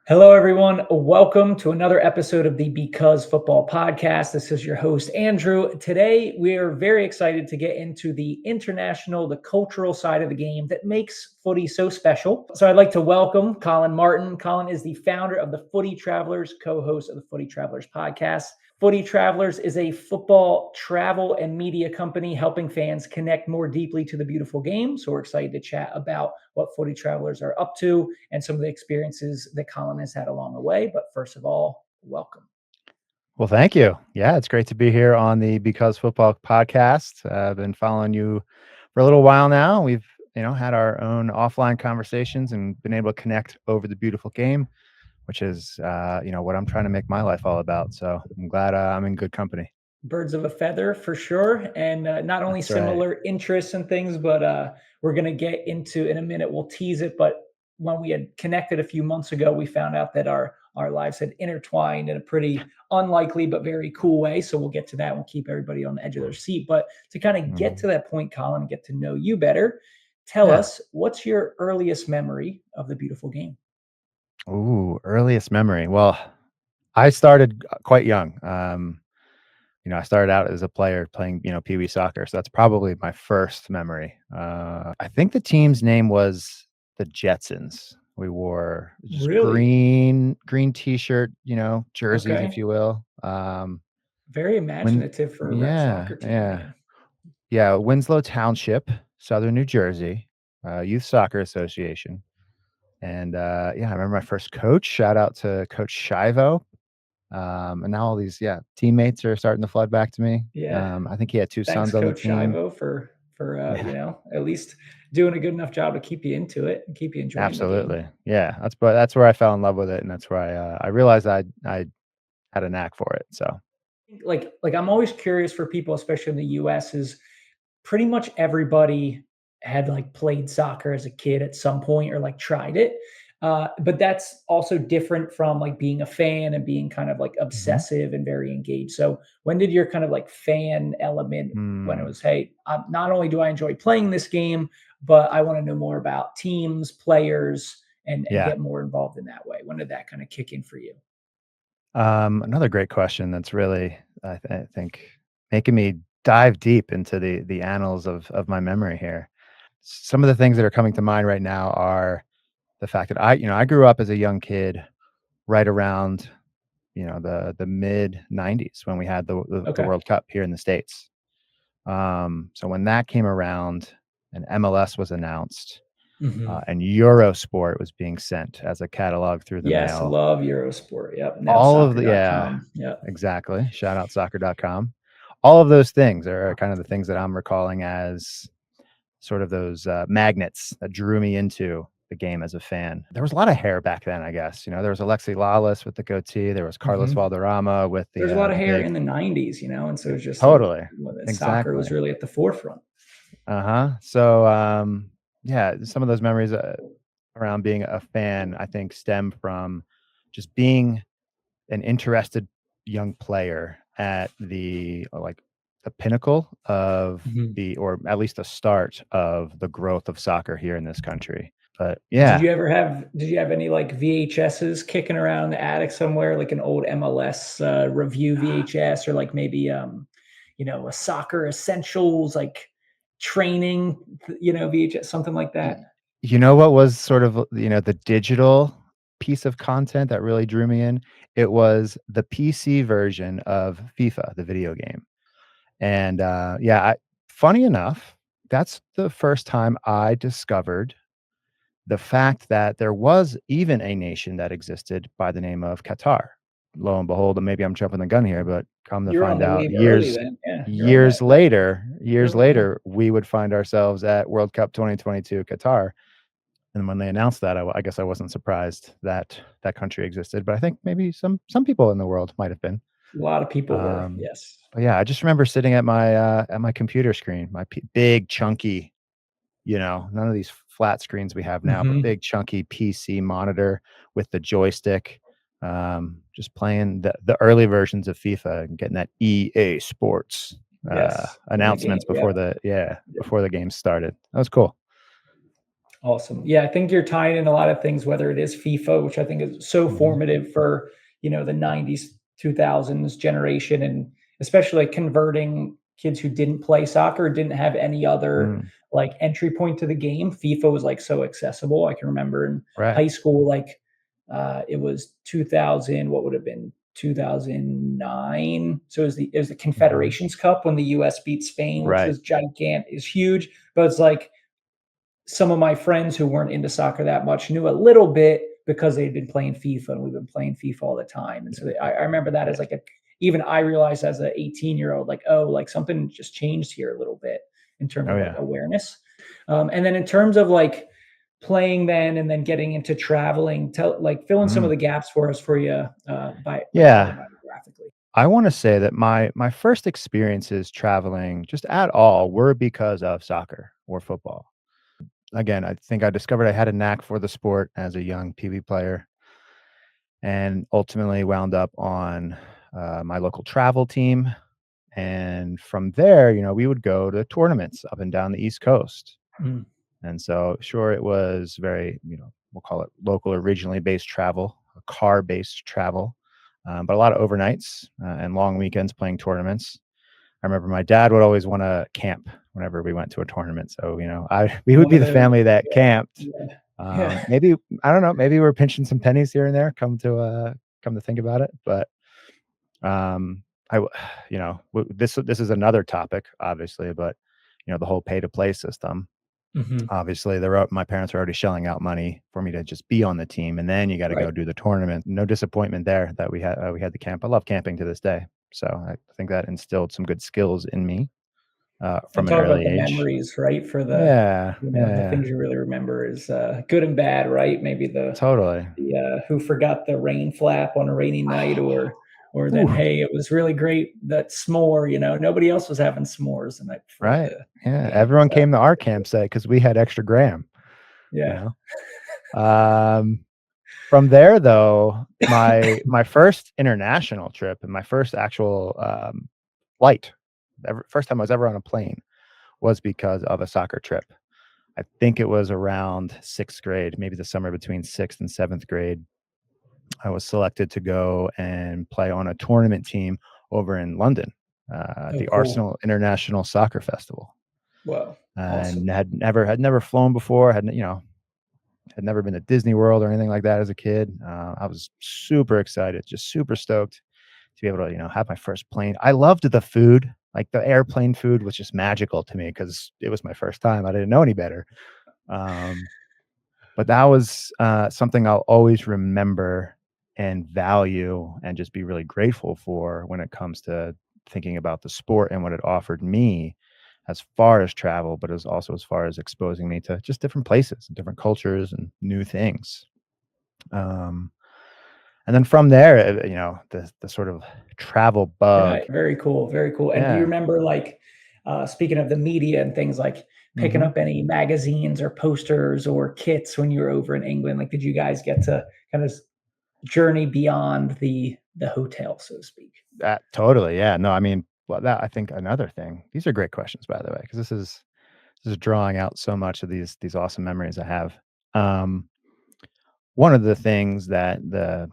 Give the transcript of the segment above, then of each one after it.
Hello, everyone. Welcome to another episode of the Because Football Podcast. This is your host, Andrew. Today, we are very excited to get into the international, the cultural side of the game that makes footy so special. So I'd like to welcome Colin Martin. Colin is the founder of the Footy Travelers, co-host of the Footy Travelers Podcast. Footy Travelers is a football travel and media company helping fans connect more deeply to the beautiful game. So we're excited to chat about what Footy Travelers are up to and some of the experiences that Colin has had along the way. But first of all, welcome. Well, thank you. Yeah, it's great to be here on the Because Football Podcast. I've been following you for a little while now. We've, had our own offline conversations and been able to connect over the beautiful game, which is, what I'm trying to make my life all about. So I'm glad I'm in good company. Birds of a feather for sure. And not only That's right. similar interests and things, but we're going to get into in a minute. We'll tease it. But when we had connected a few months ago, we found out that our lives had intertwined in a pretty unlikely but very cool way. So we'll get to that. We'll keep everybody on the edge of their seat. But to kind of get to that point, Colin, get to know you better, tell us, what's your earliest memory of the beautiful game? Ooh, earliest memory. Well, I started quite young. I started out as a player playing, Pee Wee soccer. So that's probably my first memory. I think the team's name was the Jetsons. We wore just green T-shirt, jerseys, if you will. Very imaginative for a rec soccer team. Yeah. Winslow Township, Southern New Jersey, Youth Soccer Association. And I remember my first coach. Shout out to Coach Shivo. And now all these teammates are starting to flood back to me. I think he had two sons on the team. Shivo for at least doing a good enough job to keep you into it and keep you enjoying Absolutely. the game. Yeah, that's where I fell in love with it, and that's where I realized I had a knack for it. So like I'm always curious for people, especially in the US, is pretty much everybody had played soccer as a kid at some point or tried it. But that's also different from being a fan and being kind of obsessive and very engaged. So when did your kind of fan element, when it was, hey, not only do I enjoy playing this game, but I want to know more about teams, players, and get more involved in that way? When did that kind of kick in for you? Another great question that's really, I think, making me dive deep into the annals of my memory here. Some of the things that are coming to mind right now are the fact that I grew up as a young kid right around, the mid 90s when we had the World Cup here in the States. So when that came around and MLS was announced, and Eurosport was being sent as a catalog through the mail. Yes, love Eurosport. Yep. Now all of the exactly. Shout out soccer.com. All of those things are kind of the things that I'm recalling as sort of those magnets that drew me into the game as a fan. There was a lot of hair back then, I guess. There was Alexi Lawless with the goatee. There was Carlos Valderrama with the. There's a lot of hair in the 90s, and so it's just totally soccer was really at the forefront. So some of those memories around being a fan, I think, stem from just being an interested young player at the pinnacle of or at least the start of the growth of soccer here in this country. But did you have any VHSs kicking around in the attic somewhere, like an old MLS review VHS, or maybe a soccer essentials training VHS, something like that? What was sort of the digital piece of content that really drew me in? It was the PC version of FIFA, the video game. And funny enough, that's the first time I discovered the fact that there was even a nation that existed by the name of Qatar. Lo and behold, and maybe I'm jumping the gun here, but come to find out years later, we would find ourselves at World Cup 2022 Qatar. And when they announced that, I guess I wasn't surprised that that country existed, but I think maybe some people in the world might have been. A lot of people were, yes. But I just remember sitting at my computer screen, my big chunky, none of these flat screens we have now, but big chunky PC monitor with the joystick, just playing the early versions of FIFA and getting that EA Sports announcements before the game started. That was cool. Awesome. Yeah, I think you're tying in a lot of things, whether it is FIFA, which I think is so Hmm. formative for, the 90s, 2000s generation, and especially like converting kids who didn't play soccer, didn't have any other Mm, like entry point to the game. FIFA was like so accessible. I can remember in right. high school, like it was 2000, what would have been 2009. So it was the Hmm. Confederations Cup when the US beat Spain, which Right. was gigantic, is huge. But it's like some of my friends who weren't into soccer that much knew a little bit because they'd been playing FIFA and we've been playing FIFA all the time. And so I remember that as Yeah. like even I realized as an 18-year-old, like, oh, like something just changed here a little bit in terms Oh of like yeah. awareness. And then in terms of like playing then and then getting into traveling, fill in some of Mm. the gaps for us for you by like Yeah. autobiographically. I want to say that my first experiences traveling just at all were because of soccer or football. Again, I think I discovered I had a knack for the sport as a young PB player, and ultimately wound up on my local travel team. And from there, we would go to tournaments up and down the East Coast. Mm, And so, sure, it was very, we'll call it local or regionally based travel, car based travel, but a lot of overnights and long weekends playing tournaments. I remember my dad would always want to camp whenever we went to a tournament. So, we would one be of the those. family that camped. Yeah. Yeah. Maybe, I don't know, maybe we were pinching some pennies here and there. Come to think about it, but um, this is another topic, obviously, but the whole pay to play system. Hmm. Obviously, my parents are already shelling out money for me to just be on the team, and then you got to Right. go do the tournament. No disappointment there that we had the camp. I love camping to this day, so I think that instilled some good skills in me And from an talk about early the age. memories, right? For Yeah, yeah, the yeah, things you really remember is good and bad, right? Maybe totally. who forgot the rain flap on a rainy night, or then Ooh, hey, it was really great that s'more. Nobody else was having s'mores the night before right. the Yeah, game. everyone So came to our campsite because we had extra gram. You yeah. know. Um, from there, though, my first international trip and my first actual flight, first time I was ever on a plane, was because of a soccer trip. I think it was around 6th grade, maybe the summer between 6th and 7th grade. I was selected to go and play on a tournament team over in London, Oh, the cool. Arsenal International Soccer Festival, Well, and awesome. had never flown before, had never been to Disney World or anything like that as a kid. I was super excited, just super stoked to be able to, have my first plane. I loved the food. Like the airplane food was just magical to me because it was my first time. I didn't know any better. Um, but that was something I'll always remember and value and just be really grateful for when it comes to thinking about the sport and what it offered me as far as travel, but as also as far as exposing me to just different places and different cultures and new things. Um, and then from there, the sort of travel Yeah, bug. very cool, very cool. And do you Yeah. remember, like, speaking of the media and things, like picking Hmm. up any magazines or posters or kits when you were over in England? Like, did you guys get to kind of journey beyond the hotel, so to speak? That totally. Yeah. No, I mean, well, that I think another thing. These are great questions, by the way, because this is drawing out so much of these awesome memories I have. Um, One of the things that the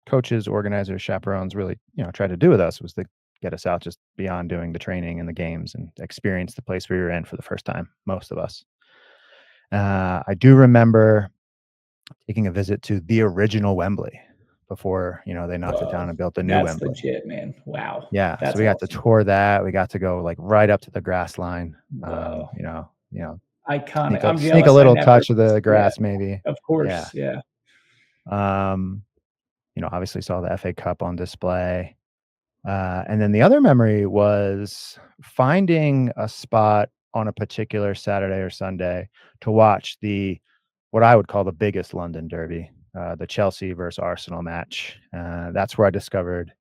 coaches, organizers, chaperones really, tried to do with us was to get us out just beyond doing the training and the games and experience the place we were in for the first time, most of us. I do remember taking a visit to the original Wembley before, they knocked it down Whoa, and built the new that's Wembley. legit, man. Wow, Yeah, so that's we got to awesome. tour that. We got to go like right up to the grass line. Whoa, iconic. I'm Sneak a jealous. I little never. touch of the Yeah, grass maybe. of Yeah. course. Yeah. Um, Obviously saw the FA Cup on display. And then the other memory was finding a spot on a particular Saturday or Sunday to watch what I would call the biggest London derby, the Chelsea versus Arsenal match. That's where I discovered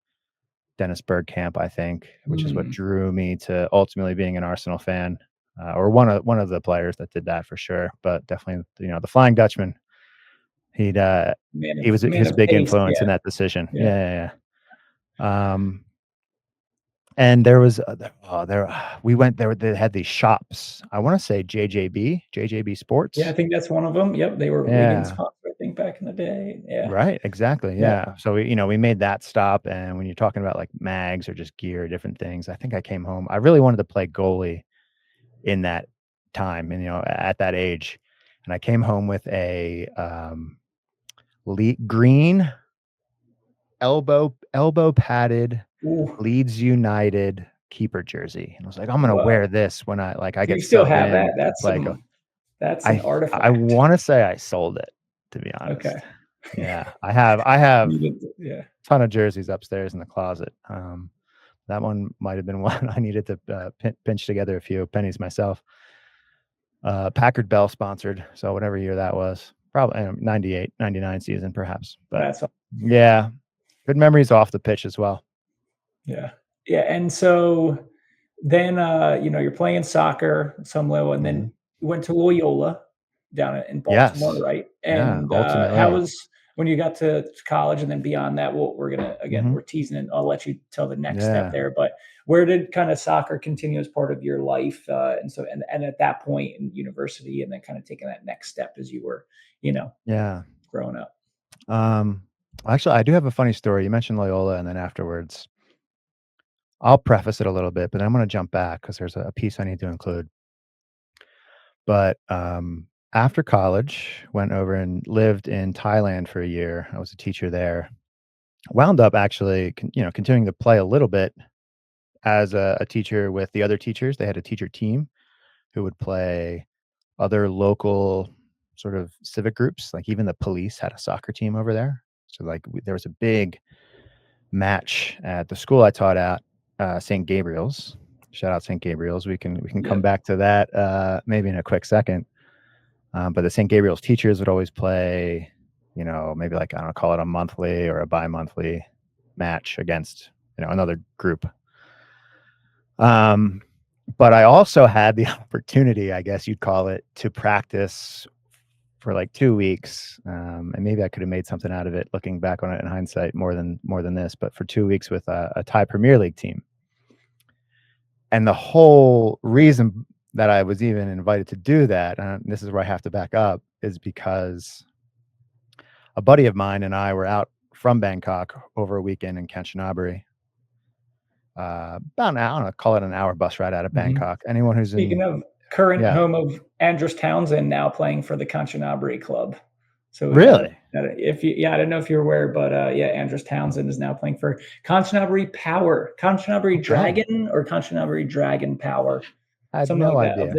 Dennis Bergkamp, I think, which is what Mm, drew me to ultimately being an Arsenal fan, or one of the players that did that for sure. But definitely, the Flying Dutchman. He'd he was man a of big taste. influence in Yeah. that decision. Yeah. Yeah, yeah, yeah. And there was we went there. They had these shops. I want to say JJB Yeah, I Sports. think that's one of them. Yep, they were Wiggins Yeah. sponsor, I think, back in the day. Yeah. Right, exactly, Yeah. yeah. So we made that stop, and when you're talking about, like, mags or just gear, different things, I think I came home I really wanted to play goalie in that time and, at that age, and I came home with a, green elbow padded Ooh, Leeds United keeper jersey, and I was like, "I'm gonna wear wow. this when I Do you get still subbed have that? in to play go." That's an I artifact. wanna say I sold it, to be Okay. honest. Yeah, I have Yeah. ton of jerseys upstairs in the closet. That one might have been one I needed to pinch together a few pennies myself. Packard Bell sponsored, so whatever year that was, probably 98, 99 season perhaps. But That's yeah, good memories off the pitch as well. Yeah. Yeah, and so then, you're playing soccer at some level, and then Mhm. you went to Loyola down in Baltimore, Yes. right? Yeah, And, how ultimately. was when you got to college and then beyond that, we're gonna again, Mhm. we're teasing it. I'll let you tell the next step Yeah. there, but where did kinda soccer continue as part of your life? And at that point in university, and then kinda taking that next step as you were, you know, Yeah. growing up? Um, actually, I do have a funny story. You mentioned Loyola, and then afterwards, I'll preface it a little bit, but I'm gonna jump back because there's a piece I need to include. But, after college, went over and lived in Thailand for a year. I was a teacher there. Wound up actually continuing to play a little bit as a teacher with the other teachers. They had a teacher team who would play other local sort of civic groups, like even the police had a soccer team over there. So, like, there was a big match at the school I taught at, St. Gabriel's. Shout out St. Gabriel's. We can come Yep. back to that, maybe in a quick second. But the St. Gabriel's teachers would always play, maybe like, I don't know, call it a monthly or a bi-monthly match against, another group. Um, but I also had the opportunity, I guess you'd call it, to practice for like 2 weeks. And maybe I could have made something out of it looking back on it in hindsight more than this, but for 2 weeks with a Thai Premier League team. And the whole reason that I was even invited to do that, and this is where I have to back up, is because a buddy of mine and I were out from Bangkok over a weekend in Kanchanaburi. About an hour, I don't know, call it an hour bus ride out of Mhm. Bangkok. Anyone who's Speaking in, of current yeah, home of Andros Townsend, now playing for the Kanchanaburi club. So we got really? if you yeah, I don't know if you're aware, but, yeah, Andros Townsend is now playing for Kanchanaburi Power, Kanchanaburi Okay, Dragon or Kanchanaburi Dragon Power, I had something no like that idea. of I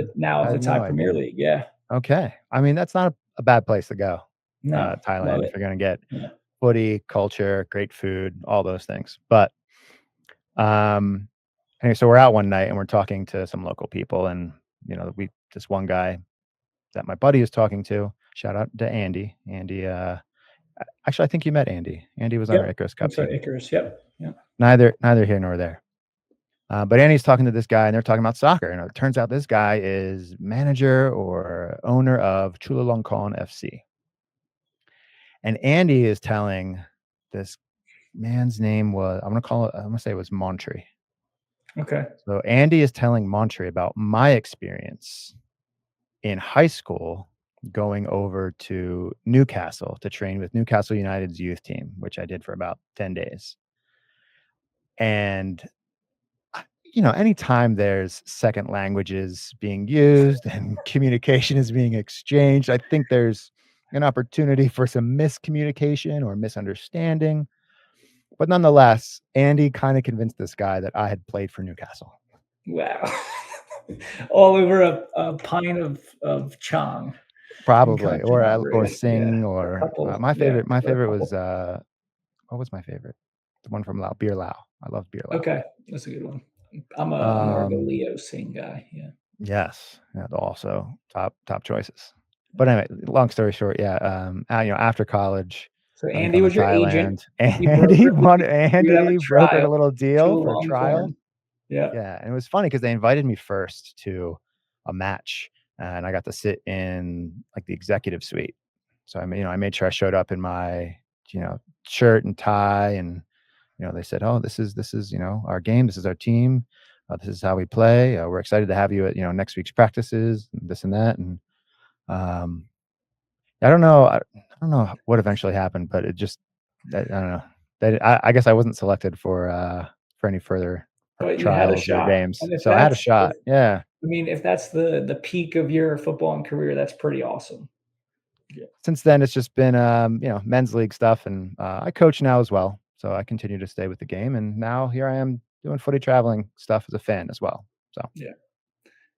the had Thai no Premier idea. League, yeah. Okay, I mean that's not a bad place to go. No, love Thailand, if it. you're gonna get Yeah. footy, culture, great food, all those things. But um, anyway, so we're out one night and we're talking to some local people, and we this one guy that my buddy is talking to. Shout out to Andy. Andy, actually, I think you met Andy. Andy was on our Yep. Icarus Cup That's right, team. Icarus, yep, yep. Neither here nor there. But Andy's talking to this guy, and they're talking about soccer. And it turns out this guy is manager or owner of Chulalongkorn FC. And Andy is telling this man's name was I'm gonna say it was Montre. Okay. So Andy is telling Montre about my experience in high school going over to Newcastle to train with Newcastle United's youth team, which I did for about 10 days. And anytime there's second languages being used and communication is being exchanged, I think there's an opportunity for some miscommunication or misunderstanding. But nonetheless, Andy kind of convinced this guy that I had played for Newcastle. Wow. All over a pint of Chang in Probably, or Kanchanaburi, yeah. Sing, A or couple, my yeah, favorite. My or a favorite was couple. what was my favorite? The one from Lao, Beer Lao. I love Beer Lao. Okay, that's a good one. I'm a more of a Um, Leo Singh guy, yeah. yes, yeah, also top choices. But anyway, long story short, yeah, after college, So we Andy come to was your agent. Thailand. He brokered with you. You have a Andy brokered trial. a little deal for a trial. Chulalongkorn. Yeah. Yeah, and it was funny because they invited me first to a match, and I got to sit in, like, the executive suite. So, I made sure I showed up in my, shirt and tie and, they said, "Oh, this is our game. This is our team. This is how we play. We're excited to have you at next week's practices, and this and that." And um, I don't know. I don't know what eventually happened, but I don't know. I guess I wasn't selected for any further But you had a trials or shot, games, and if so I had a that's if shot. Yeah. I mean, if that's the peak of your footballing career, that's pretty awesome. Yeah. Since then, it's just been men's league stuff, and I coach now as well, so I continue to stay with the game. And now here I am doing footy traveling stuff as a fan as well. So Yeah.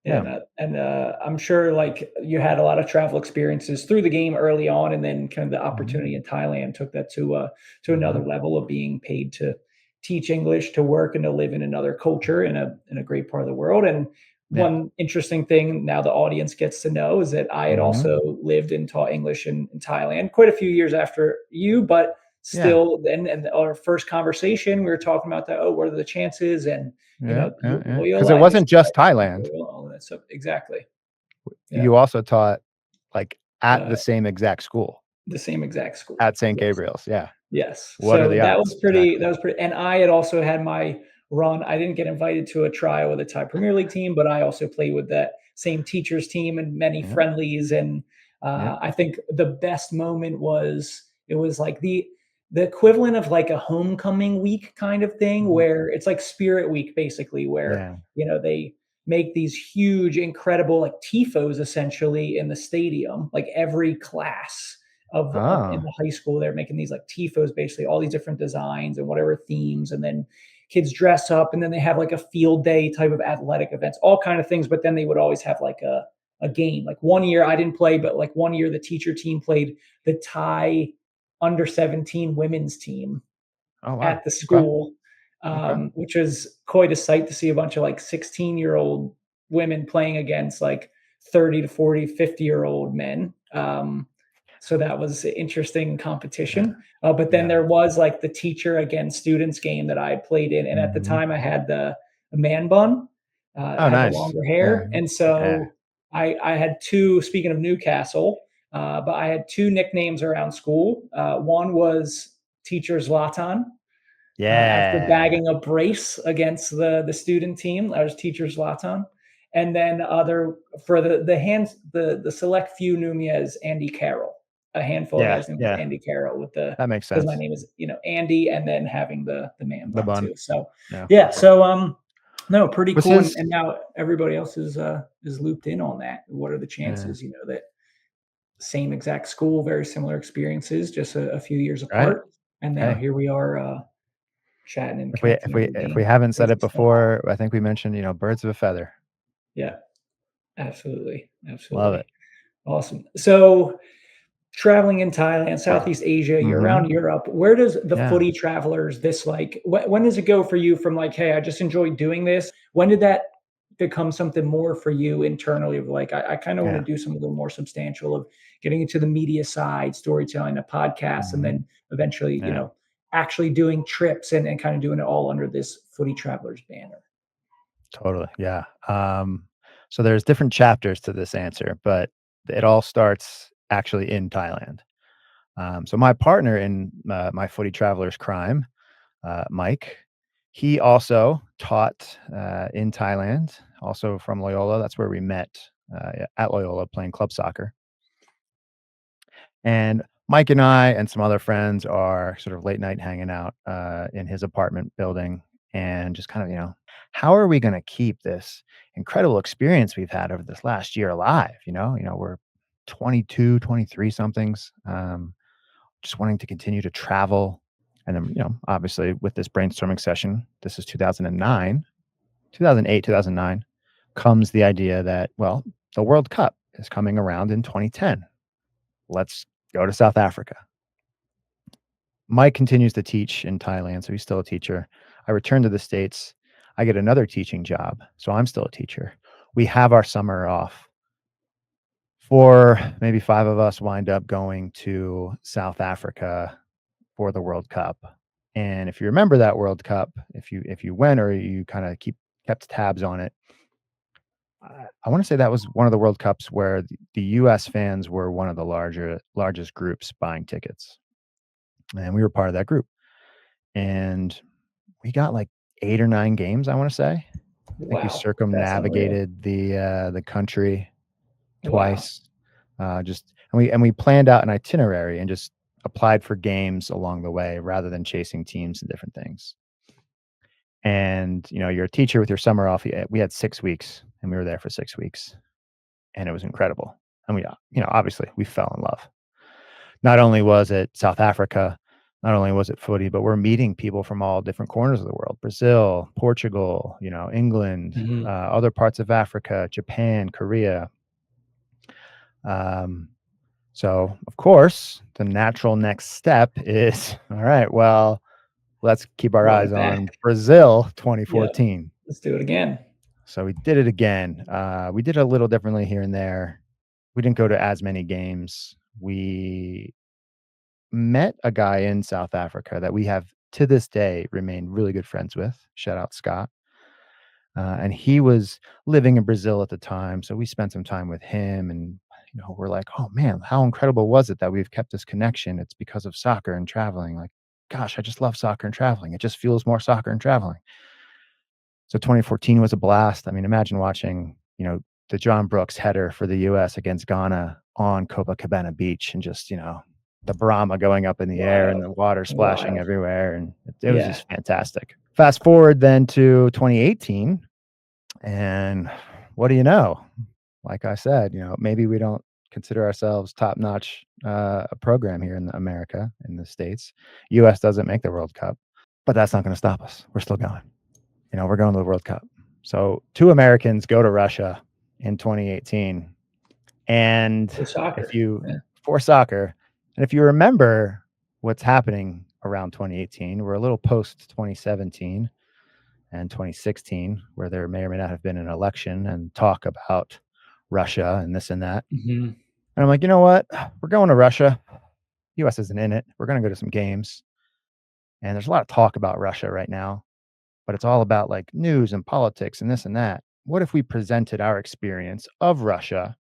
Yeah, yeah. and I'm sure like you had a lot of travel experiences through the game early on, and then kind of the Hmm. opportunity in Thailand took that to Hmm. another level of being paid to teach English, to work, and to live in another culture in a great part of the world. And Yeah. one interesting thing now the audience gets to know is that I had Hmm. also lived and taught English in Thailand quite a few years after you, but Yeah. still, then and our first conversation we were talking about that. Oh, what are the chances? And Yeah. Yeah. Yeah. Because Loyola, it I just wasn't just Thailand. all that stuff. Exactly. Yeah. You also taught like at Uh, the same exact school the same exact school. at St. Yes. Gabriel's. Yeah. Yes. What are So the odds? that Exactly. was pretty, and I had also had my run. I didn't get invited to a trial with the Thai Premier League team, but I also played with that same teachers team and many Yep. friendlies. And Yep. I think the best moment was it was like the equivalent of like a homecoming week kind of thing, Mhm. where it's like Spirit Week basically, where Yeah. they make these huge, incredible like tifos essentially in the stadium, like every class of in Oh. the high school. They're making these like tifos, basically all these different designs and whatever themes, and then kids dress up, and then they have like a field day type of athletic events, all kind of things. But then they would always have like a game. Like one year I didn't play, but like one year the teacher team played the Thai under 17 women's team Oh, wow. at the Okay. school, Okay. which was quite a sight to see a bunch of like 16-year-old women playing against like 30 to 40, 50-year-old men. So that was interesting Yeah. competition. But then Yeah. there was like the teacher against students game that I had played in. And at the Mhm. time I had the man bun, Oh, I had the nice. longer Yeah. hair. And Yeah. so I had two, speaking of Newcastle, but I had two nicknames around school. One was Teacher Zlatan, after Yeah. bagging a brace against the student team. I was Teacher Zlatan. And then other for the select few knew me as Andy Carroll. A handful of Yeah. guys knew me as Yeah. Andy Carroll with the That makes because my sense. name is Andy, and then having the man The bun bun. too. So Yeah. yeah, so no, pretty Was cool. his And now everybody else is looped in on that. What are the Yeah. chances, that same exact school, very similar experiences, just a few years Right. apart. And now Hey, here we are chatting and if we connecting if over we the if we game. haven't said Crazy it stuff. before, I think we mentioned, birds of a feather. Yeah, absolutely, Love it. absolutely. Awesome. So traveling in Thailand, Southeast Asia, you're Mhm. around Europe. Where does the Yeah. Footy Travelers this like when does it go for you from like, hey, I just enjoy doing this? When did that become something more for you internally of like, I kind of want to Yeah. do something a little more substantial of getting into the media side, storytelling, a podcast, and Mhm. then eventually, Yeah. actually doing trips and kind of doing it all under this Footy Travelers banner. Totally. Yeah. So there's different chapters to this answer, but it all starts actually in Thailand. So my partner in my footy travelers crime, Mike, he also taught in Thailand, also from Loyola. That's where we met at Loyola playing club soccer. And Mike and I and some other friends are sort of late night hanging out in his apartment building and just kind of, how are we going to keep this incredible experience we've had over this last year alive? We're 22, 23 somethings, just wanting to continue to travel. And then, obviously with this brainstorming session, this is 2009, 2008, 2009, comes the idea that, well, the World Cup is coming around in 2010. Let's go to South Africa. Mike continues to teach in Thailand, so he's still a teacher. I return to the States. I get another teaching job, so I'm still a teacher. We have our summer off. Four, maybe five of us wind up going to South Africa for the World Cup. And if you remember that World Cup, if you went or you kind of kept tabs on it, I want to say that was one of the World Cups where the U.S. fans were one of the largest groups buying tickets, and we were part of that group. And we got like 8 or 9 games, I want to say. I think we Wow, that's unreal. circumnavigated the country Wow. twice. We planned out an itinerary and just applied for games along the way rather than chasing teams and different things. And you're a teacher with your summer off. We had 6 weeks, and we were there for 6 weeks, and it was incredible. And obviously we fell in love. Not only was it South Africa, not only was it footy, but we're meeting people from all different corners of the world: Brazil, Portugal, England, Mhm. other parts of Africa, Japan, Korea. So of course, the natural next step is, all right, well, let's keep our Run eyes it back. on Brazil Yep. 2014. Let's do it again. So we did it again. We did it a little differently here and there. We didn't go to as many games. We met a guy in South Africa that we have to this day remained really good friends with. Shout out Scott. And he was living in Brazil at the time. So we spent some time with him, and we're like, oh man, how incredible was it that we've kept this connection? It's because of soccer and traveling. Like, gosh, I just love soccer and traveling. It just feels more soccer and traveling. So 2014 was a blast. I mean, imagine watching, the John Brooks header for the US against Ghana on Copacabana Beach, and just, the Brahma going up in the air and Wild. the water splashing Wild. everywhere. And it was Yeah. just fantastic. Fast forward then to 2018. And what do you know? Like I said, maybe we don't consider ourselves top-notch a program here in America, in the States. US doesn't make the World Cup, but that's not going to stop us. We're still going. We're going to the World Cup. So 2 Americans go to Russia in 2018. And For soccer. Yeah. for soccer, and if you remember what's happening around 2018, we're a little post 2017 and 2016, where there may or may not have been an election and talk about Russia and this and that. Mhm. And I'm like, you know what? We're going to Russia. US isn't in it. We're going to go to some games. And there's a lot of talk about Russia right now, but it's all about like news and politics and this and that. What if we presented our experience of Russia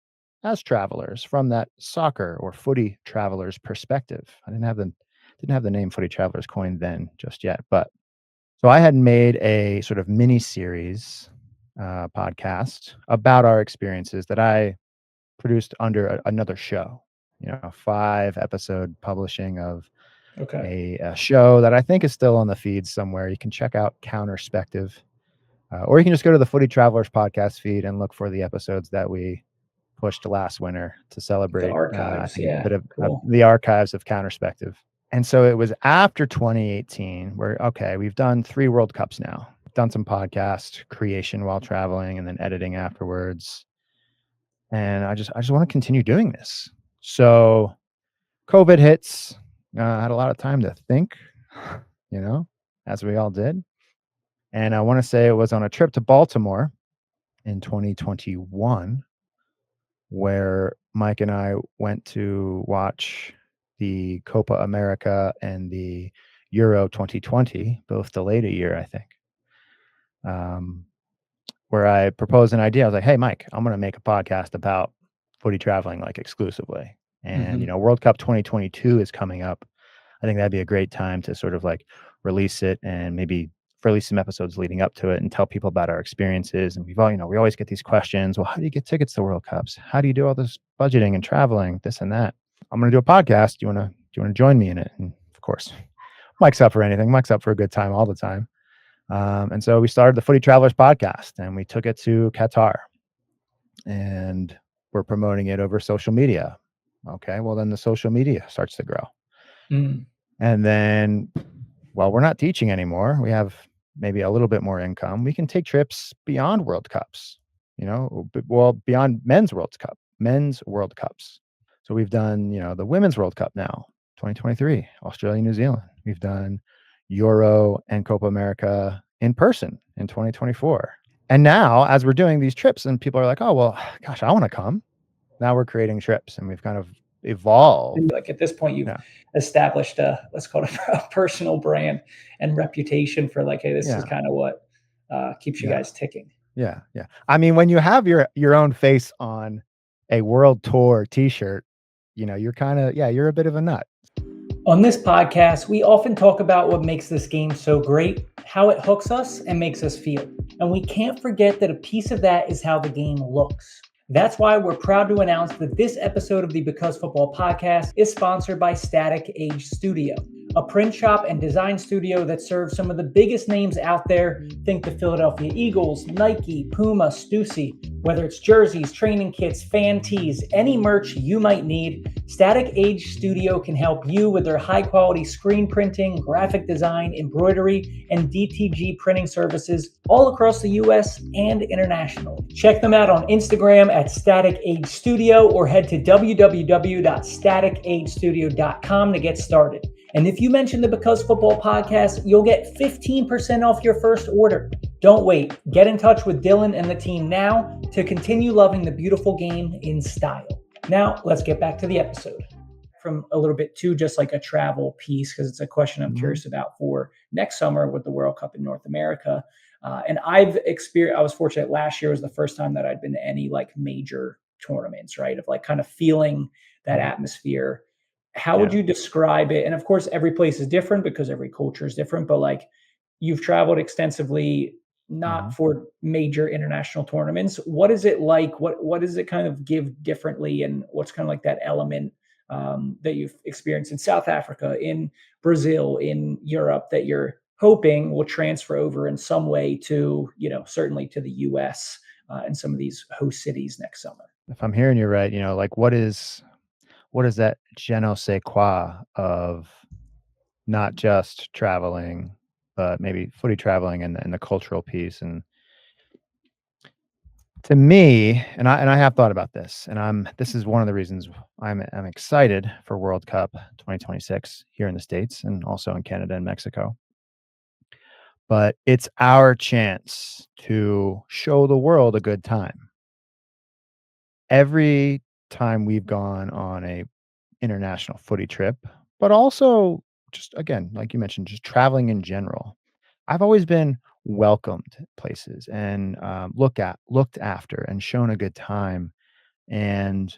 as travelers from that soccer or footy travelers perspective? I didn't have the name Footy Travelers coined then just yet, but so I had made a sort of mini series podcast about our experiences that I produced under another show. 5-episode publishing of Okay. a show that I think is still on the feed somewhere. You can check out Counterspective, or you can just go to the Footy Travelers podcast feed and look for the episodes that we pushed last winter to The celebrate. I archives. think a Yeah. bit of Cool. the archives of Counterspective. And so it was after 2018 where, okay, we've done 3 World Cups now. Done some podcast creation while traveling and then editing afterwards. And I just want to continue doing this. So COVID hits. I had a lot of time to think, as we all did. And I want to say it was on a trip to Baltimore in 2021 where Mike and I went to watch the Copa America and the Euro 2020, both delayed a year, I think. Where I proposed an idea. I was like, hey, Mike, I'm going to make a podcast about footy traveling, like exclusively. And, Mhm. World Cup 2022 is coming up. I think that'd be a great time to sort of like release it and maybe release some episodes leading up to it and tell people about our experiences. And we always get these questions. Well, how do you get tickets to World Cups? How do you do all this budgeting and traveling, this and that? I'm going to do a podcast. Do you want to join me in it? And of course, Mike's up for anything. Mike's up for a good time all the time. And so we started the Footy Travelers Podcast, and we took it to Qatar, and we're promoting it over social media. Okay, well, then the social media starts to grow. Mm. And then, well, we're not teaching anymore. We have maybe a little bit more income. We can take trips beyond World Cups, beyond men's World Cups. So we've done, the Women's World Cup now, 2023, Australia, New Zealand. We've done Euro and Copa America in person in 2024. And now, as we're doing these trips and people are like, oh, well, gosh, I want to come. Now we're creating trips, and we've kind of evolved. Like at this point, you've Yeah. established let's call it a personal brand and reputation for like, hey, this is Yeah. kind of what keeps you guys ticking. Yeah. Yeah. I mean, when you have your own face on a world tour t-shirt, you're kind of, you're a bit of a nut. On this podcast, we often talk about what makes this game so great, how it hooks us and makes us feel. And we can't forget that a piece of that is how the game looks. That's why we're proud to announce that this episode of the Because Football podcast is sponsored by Static Age Studio, a print shop and design studio that serves some of the biggest names out there. Think the Philadelphia Eagles, Nike, Puma, Stussy. Whether it's jerseys, training kits, fan tees, any merch you might need, Static Age Studio can help you with their high-quality screen printing, graphic design, embroidery, and DTG printing services all across the U.S. and international. Check them out on Instagram at Static Age Studio or head to www.staticagestudio.com to get started. And if you mention the Because Football podcast, you'll get 15% off your first order. Don't wait. Get in touch with Dylan and the team now to continue loving the beautiful game in style. Now, let's get back to the episode. From a little bit to just like a travel piece, because it's a question I'm curious about for next summer with the World Cup in North America. And I was fortunate last year was the first time that I'd been to any like major tournaments, right? Of like kind of feeling that atmosphere. How would you describe it? And of course, every place is different because every culture is different, but like you've traveled extensively, not for major international tournaments. What is it like? What does it kind of give differently? And what's kind of like that element that you've experienced in South Africa, in Brazil, in Europe that you're hoping will transfer over in some way to, certainly to the US and some of these host cities next summer? If I'm hearing you right, like what is that je ne sais quoi of not just traveling, but maybe footy traveling and the cultural piece. And to me, and I have thought about this, and this is one of the reasons I'm excited for World Cup 2026 here in the States and also in Canada and Mexico. But it's our chance to show the world a good time. Every time we've gone on a international footy trip, but also just again, like you mentioned, just traveling in general, I've always been welcomed places and looked after and shown a good time. And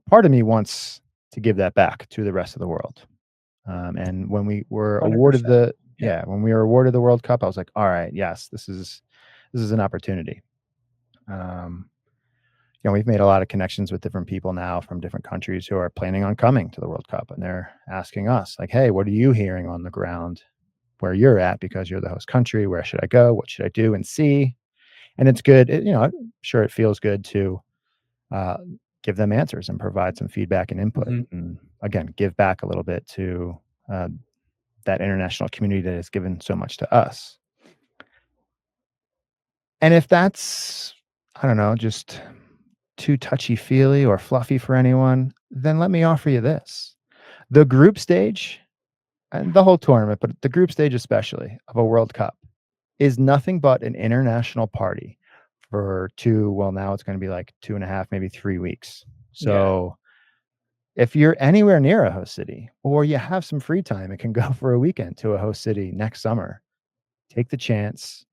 part of me wants to give that back to the rest of the world. And when we were awarded 100%. when we were awarded the World Cup, I was like, all right, yes, this is an opportunity. We've made a lot of connections with different people now from different countries who are planning on coming to the World Cup, and they're asking us like, hey, what are you hearing on the ground where you're at? Because you're the host country. Where should I go? What should I do and see? And it's good. I'm sure it feels good to give them answers and provide some feedback and input. And again, give back a little bit to that international community that has given so much to us. And if that's, I don't know, just too touchy-feely or fluffy for anyone, then let me offer you this. The group stage and the whole tournament, but the group stage especially of a World Cup is nothing but an international party for now it's going to be like 2.5, maybe 3 weeks. So if you're anywhere near a host city or you have some free time and can go for a weekend to a host city next summer, take the chance.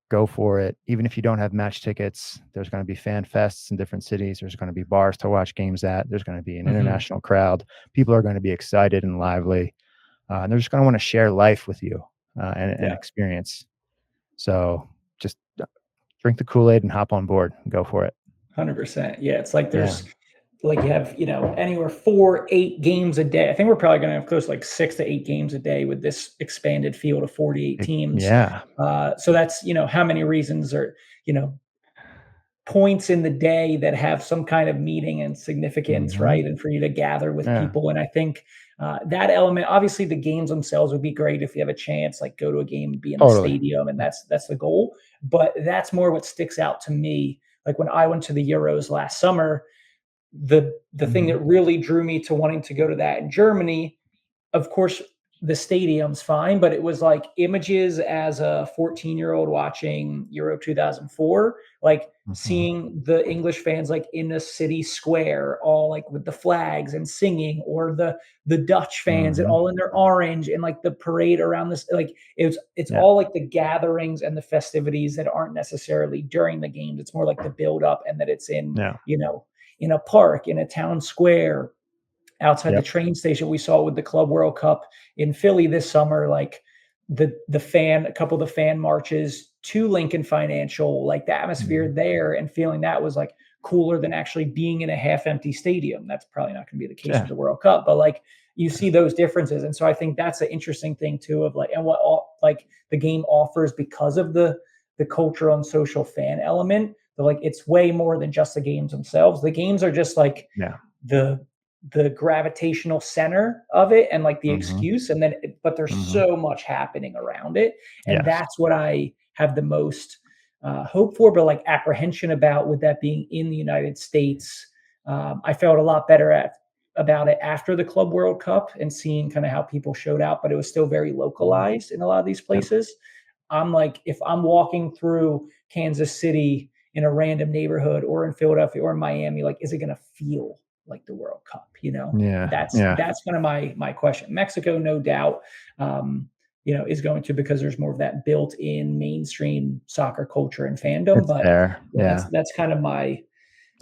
Go for it. Even if you don't have match tickets, there's going to be fan fests in different cities. There's going to be bars to watch games at. There's going to be an international crowd. People are going to be excited and lively. And they're just going to want to share life with you and experience. So just drink the Kool-Aid and hop on board and go for it. 100%. Yeah. It's like there's like you have, anywhere 4-8 games a day. I think we're probably going to have close to like 6 to 8 games a day with this expanded field of 48 teams. Yeah. So that's, how many reasons or, points in the day that have some kind of meaning and significance, right? And for you to gather with people. And I think that element, obviously the games themselves would be great if you have a chance, like go to a game and be in the stadium. And that's the goal. But that's more what sticks out to me. Like when I went to the Euros last summer, the thing that really drew me to wanting to go to that in Germany, of course, the stadium's fine, but it was like images as a 14-year-old watching Euro 2004, like seeing the English fans like in a city square, all like with the flags and singing, or the Dutch fans and all in their orange and like the parade around this, like it's all like the gatherings and the festivities that aren't necessarily during the games. It's more like the build up and that it's in, in a park, in a town square. outside the Yep. train station. We saw with the Club World Cup in Philly this summer, like a couple of the fan marches to Lincoln Financial, like the atmosphere Mhm. there and feeling that was like cooler than actually being in a half empty stadium. That's probably not going to be the case Yeah. with the World Cup, but like you see those differences. And so I think that's an interesting thing too, of like, and what all like the game offers because of the cultural and social fan element. But like it's way more than just the games themselves. The games are just like Yeah. the the gravitational center of it and like the Mhm. excuse, and then but there's Mhm. so much happening around it, and Yes. that's what I have the most hope for, but like apprehension about with that being in the United States. I felt a lot better about it after the Club World Cup and seeing kind of how people showed out, but it was still very Mhm. localized in a lot of these Yep. places. I'm like, if I'm walking through Kansas City in a random neighborhood or in Philadelphia or in Miami, like, is it going to feel like the World Cup? You know, Yeah. that's Yeah. that's kind of my question. Mexico, no doubt, um, is going to, because there's more of that built-in mainstream soccer culture and fandom. It's But there. yeah, that's Yeah. that's kind of The my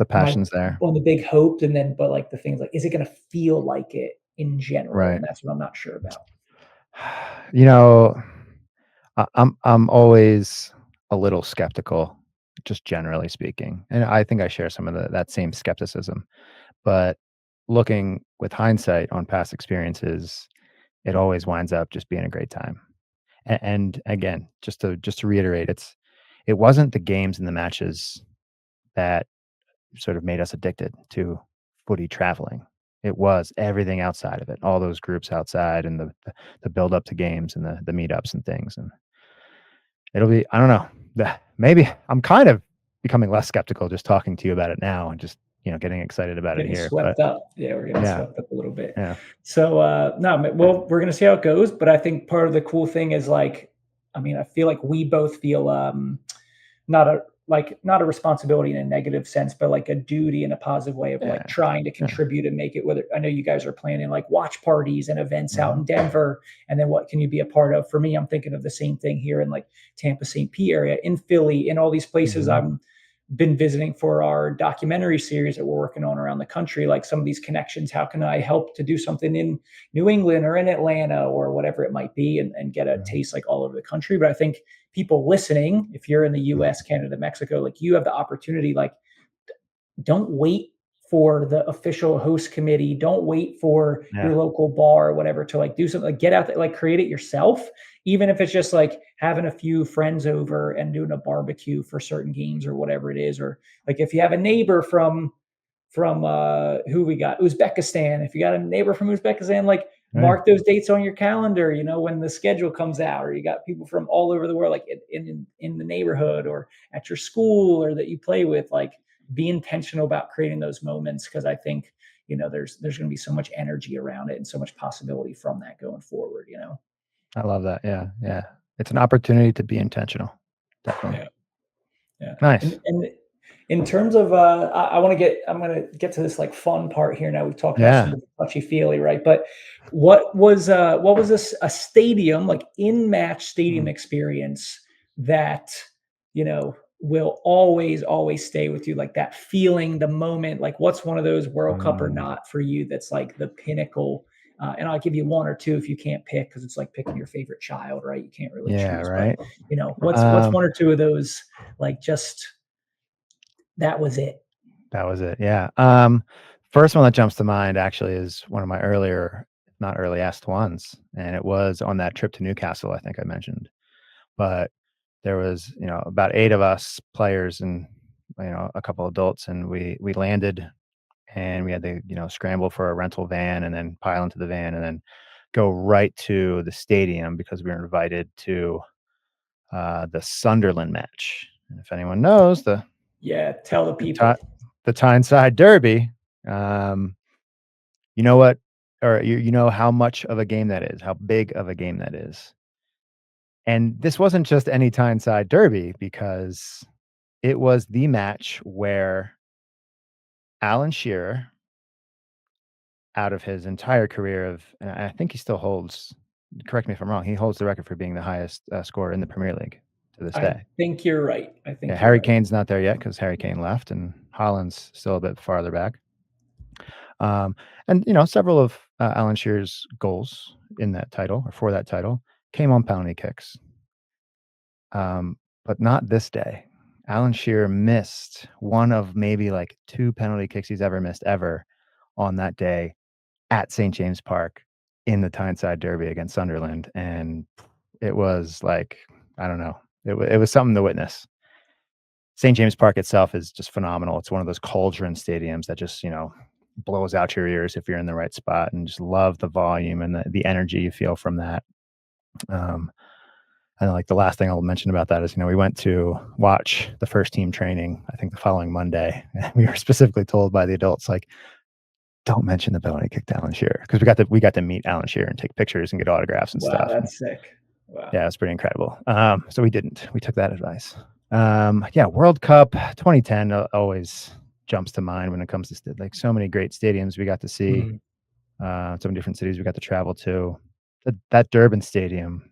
passion's there. one of the big hopes, and then but like the things like, is it going to feel like it in general? Right. And that's what I'm not sure about. You know, I'm always a little skeptical, just generally speaking, and I think I share some of that same skepticism. But looking with hindsight on past experiences, it always winds up just being a great time. And again, just to reiterate, it wasn't the games and the matches that sort of made us addicted to footy traveling. It was everything outside of it, all those groups outside and the build up to games and the meetups and things. And it'll be, I don't know, maybe I'm kind of becoming less skeptical just talking to you about it now and just, getting excited about it Getting here. But swept up. Yeah, we're getting yeah, swept up a little bit. yeah, So, no, well, we're gonna see how it goes, but I think part of the cool thing is like, I mean, I feel like we both feel not a not a responsibility in a negative sense, but like a duty in a positive way of like yeah, trying to yeah. contribute and make it. Whether I know you guys are planning like watch parties and events out Mhm, in Denver, and then what can you be a part of? For me, I'm thinking of the same thing here in like Tampa, St. Pete area, in Philly, in all these places mhm. I'm been visiting for our documentary series that we're working on around the country. Like some of these connections, how can I help to do something in New England or in Atlanta or whatever it might be, and get a Mhm. taste like all over the country. But I think people listening, if you're in the US, Canada, Mexico, like you have the opportunity, like don't wait for the official host committee. Don't wait for Yeah, your local bar or whatever to like do something. Like get out there, like create it yourself. Even if it's just like having a few friends over and doing a barbecue for certain games or whatever it is. Or like if you have a neighbor from who we got, Uzbekistan. If you got a neighbor from Uzbekistan, like right. mark those dates on your calendar, when the schedule comes out, or you got people from all over the world, like in the neighborhood or at your school or that you play with, like be intentional about creating those moments. Cause I think, there's going to be so much energy around it and so much possibility from that going forward. I love that. Yeah, yeah. It's an opportunity to be intentional. Definitely. Yeah. Yeah. And Nice. and in terms of I'm gonna get to this like fun part here now. We've talked about some Yeah. of the touchy feely, right? But what was this a stadium, like in match stadium Mhm. experience that will always, always stay with you, like that feeling, the moment, like what's one of those World Cup or Mm. not for you that's like the pinnacle. And I'll give you one or two if you can't pick, because it's like picking your favorite child, right? You can't really Yeah, choose, but right? what's Um, one or two of those, like just that was it. that was it, yeah. First one that jumps to mind actually is one of my earlier not earliest ones, and it was on that trip to Newcastle, I think I mentioned. But there was, about 8 of us players and, a couple adults, and we landed, and we had to, scramble for a rental van and then pile into the van and then go right to the stadium because we were invited to, the Sunderland match. And if anyone knows Yeah, the tell the the Ty people. the Tyneside Derby, um, you know what or you know how much of a game that is, how big of a game that is. And this wasn't just any Tyneside Derby because it was the match where Alan Shearer, out of his entire career and I think he still holds, correct me if I'm wrong, he holds the record for being the highest, scorer in the Premier League to this I day. think you're right. I Yeah, think you're Harry right. Kane's not there yet because Harry Kane left, and Holland's still a bit farther back. Um, and several of Alan Shearer's goals in that title or for that title came on penalty kicks, but not this day. Alan Shearer missed one of maybe like two penalty kicks he's ever missed ever on that day at St. James Park in the Tyneside Derby against Sunderland, and it was like, I don't know, it was something to witness. St. James Park itself is just phenomenal. It's one of those cauldron stadiums that just, blows out your ears if you're in the right spot, and just love the volume and the energy you feel from that. Um, and like the last thing I'll mention about that is, we went to watch the first team training, I think the following Monday, and we were specifically told by the adults, like, don't mention the penalty kick to Alan Shearer, because we got to meet Alan Shearer and take pictures and get autographs and Wow, stuff. that's sick. Wow. Yeah, it's pretty incredible. So we didn't. We took that advice. Yeah, World Cup 2010 always jumps to mind when it comes to like so many great stadiums we got to see. So many different cities we got to travel to. That Durban stadium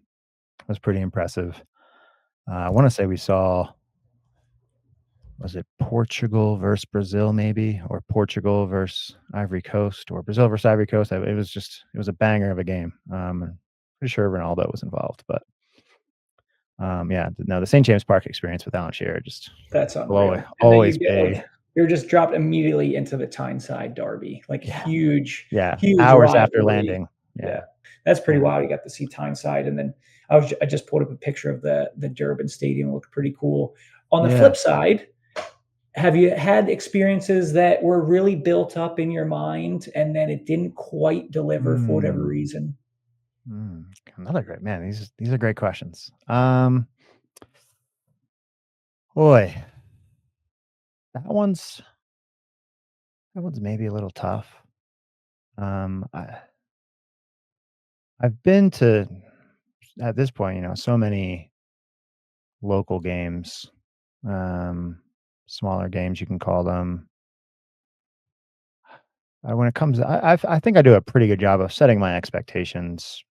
was pretty impressive. I want to say we saw, was it Portugal versus Brazil maybe, or Portugal versus Ivory Coast, or Brazil versus Ivory Coast. It was a banger of a game. Pretty sure Ronaldo was involved, but yeah, no, the St. James Park experience with Alan Shearer just That's unreal. will And always then you be. get you're just dropped immediately into the Tyneside Derby, like huge hours after rivalry. landing. Yeah, that's pretty wild. You got to see Tyneside, and then I just pulled up a picture of the Durban Stadium. It looked pretty cool. On the flip side, have you had experiences that were really built up in your mind and then it didn't quite deliver for whatever reason? Another great, man. These are great questions. Boy, that one's maybe a little tough. I've been to, at this point, so many local games, smaller games you can call them. When it comes, I think I do a pretty good job of setting my expectations,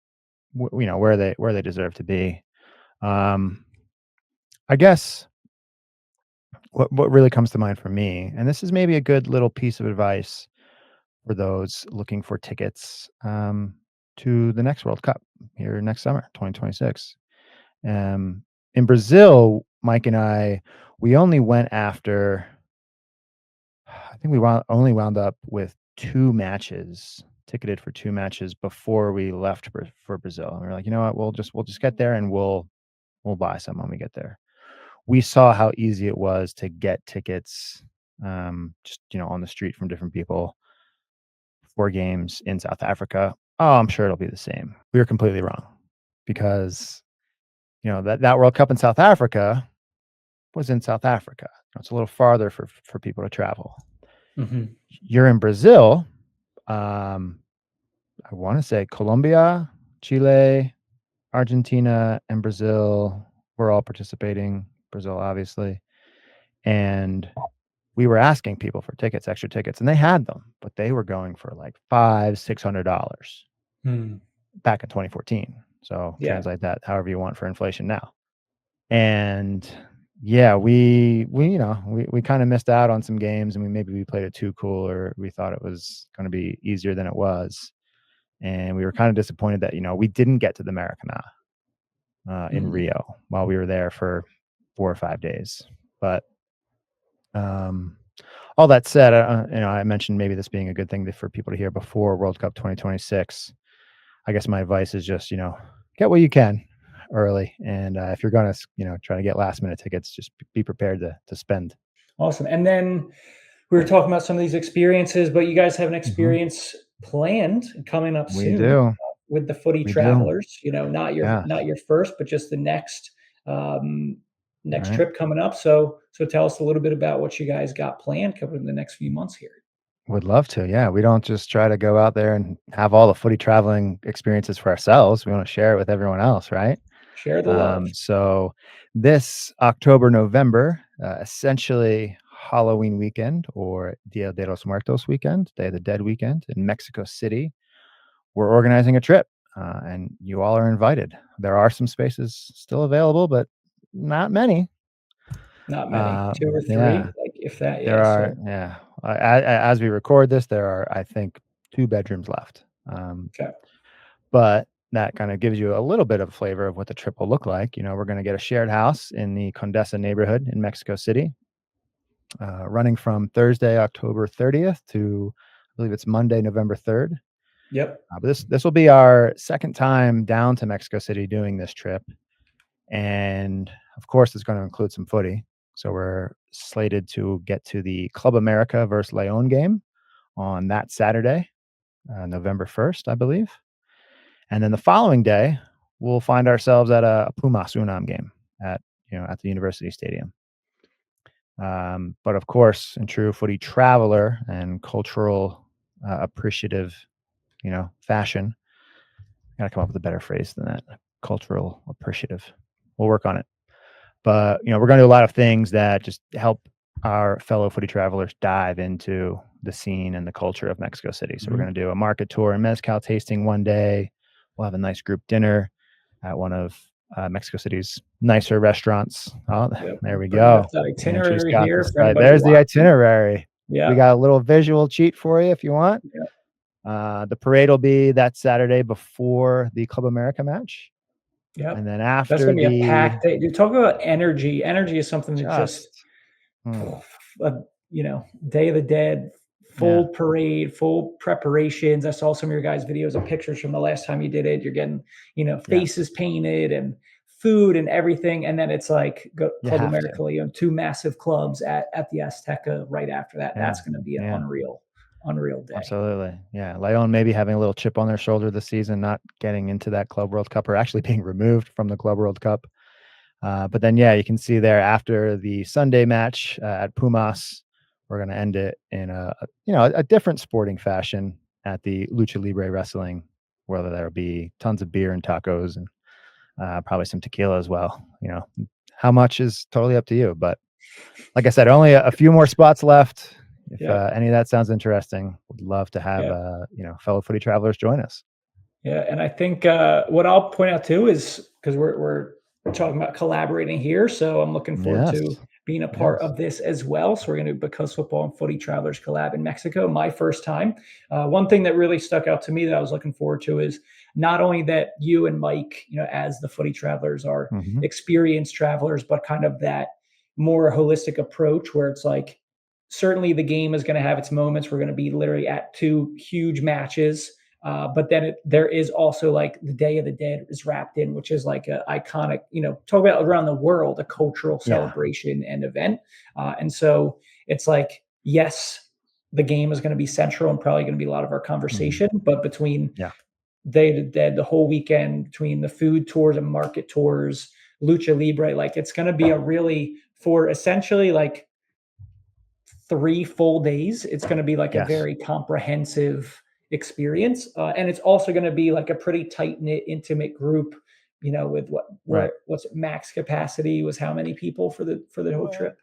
where they deserve to be. I guess what really comes to mind for me, and this is maybe a good little piece of advice for those looking for tickets to the next World Cup here next summer, 2026. In Brazil, Mike and we only went after, I think we only wound up with ticketed for two matches before we left for Brazil. And we were like, you know what, we'll just get there and we'll buy some when we get there. We saw how easy it was to get tickets, just, on the street from different people for games in South Africa. Oh, I'm sure it'll be the same. We were completely wrong, because, that World Cup in South Africa was in South Africa. It's a little farther for people to travel. You're in Brazil. I want to say Colombia, Chile, Argentina, and Brazil were all participating. Brazil, obviously. And we were asking people for tickets, extra tickets, and they had them, but they were going for like $500-$600 back in 2014. So translate that however you want for inflation now. And yeah, we kind of missed out on some games, and we played it too cool, or we thought it was going to be easier than it was. And we were kind of disappointed that, we didn't get to the Maracanã in Rio while we were there for 4 or 5 days. But all that said, I mentioned maybe this being a good thing for people to hear before World Cup 2026. I guess my advice is just, get what you can early. And if you're going to, try to get last minute tickets, just be prepared to spend. Awesome. And then we were talking about some of these experiences, but you guys have an experience planned coming up soon. We do. With the Footy Travelers, not your first, but just the next trip coming up. So tell us a little bit about what you guys got planned coming in the next few months here. Would love to. Yeah. We don't just try to go out there and have all the footy traveling experiences for ourselves. We want to share it with everyone else, right? Share the love. So this October, November, essentially Halloween weekend, or Dia de los Muertos weekend, Day of the Dead weekend in Mexico City, we're organizing a trip, and you all are invited. There are some spaces still available, but not many. Not many. 2 or 3. Yeah. if that, There yeah. are, So yeah. As we record this, there are, I think, 2 bedrooms left. okay. But that kind of gives you a little bit of a flavor of what the trip will look like. We're going to get a shared house in the Condesa neighborhood in Mexico City, running from Thursday, October 30th to, I believe it's Monday, November 3rd. Yep. But this will be our second time down to Mexico City doing this trip, and of course, it's going to include some footy. So we're slated to get to the Club America versus Leon game on that Saturday, November 1st, I believe. And then the following day, we'll find ourselves at a Pumas Unam game at the University Stadium. But of course, in true footy traveler and cultural appreciative, fashion, I gotta come up with a better phrase than that. Cultural appreciative. We'll work on it. But we're going to do a lot of things that just help our fellow footy travelers dive into the scene and the culture of Mexico City. So we're going to do a market tour and mezcal tasting one day. We'll have a nice group dinner at one of Mexico City's nicer restaurants. Oh, Yep. there we Bring up go. the Andrew's itinerary got here this for right. anybody There's the watching. itinerary. Yeah. We got a little visual cheat for you if you want. Yeah. The parade will be that Saturday before the Club America match. Yep. And then That's after gonna be a packed day. You talk about energy. Energy is something that just, Day of the Dead, full parade, full preparations. I saw some of your guys' videos and pictures from the last time you did it. You're getting, faces painted and food and everything. And then it's like Club America Leon, 2 massive clubs at the Azteca right after that. Yeah. That's going to be an unreal day. Absolutely. Yeah. Leon maybe having a little chip on their shoulder this season, not getting into that Club World Cup or actually being removed from the Club World Cup. But then, you can see there after the Sunday match at Pumas, we're going to end it in a different sporting fashion at the Lucha Libre Wrestling, where there'll be tons of beer and tacos and probably some tequila as well. How much is totally up to you. But like I said, only a few more spots left. If any of that sounds interesting, would love to have fellow footy travelers join us. Yeah, and I think what I'll point out too is because we're talking about collaborating here, so I'm looking forward to being a part of this as well. So we're going to Because Football and Footy Travelers collab in Mexico, my first time. One thing that really stuck out to me that I was looking forward to is not only that you and Mike, as the Footy Travelers are experienced travelers, but kind of that more holistic approach where it's like, certainly the game is going to have its moments. We're going to be literally at 2 huge matches. But then there is also like the Day of the Dead is wrapped in, which is like a iconic, talk about around the world, a cultural celebration and event. And so it's like, yes, the game is going to be central and probably going to be a lot of our conversation, but between Day of the Dead, the whole weekend, between the food tours and market tours, Lucha Libre, like it's going to be a really, for essentially like 3 full days, it's going to be like a very comprehensive experience. And it's also going to be like a pretty tight knit, intimate group, with what's max capacity was how many people for the whole trip?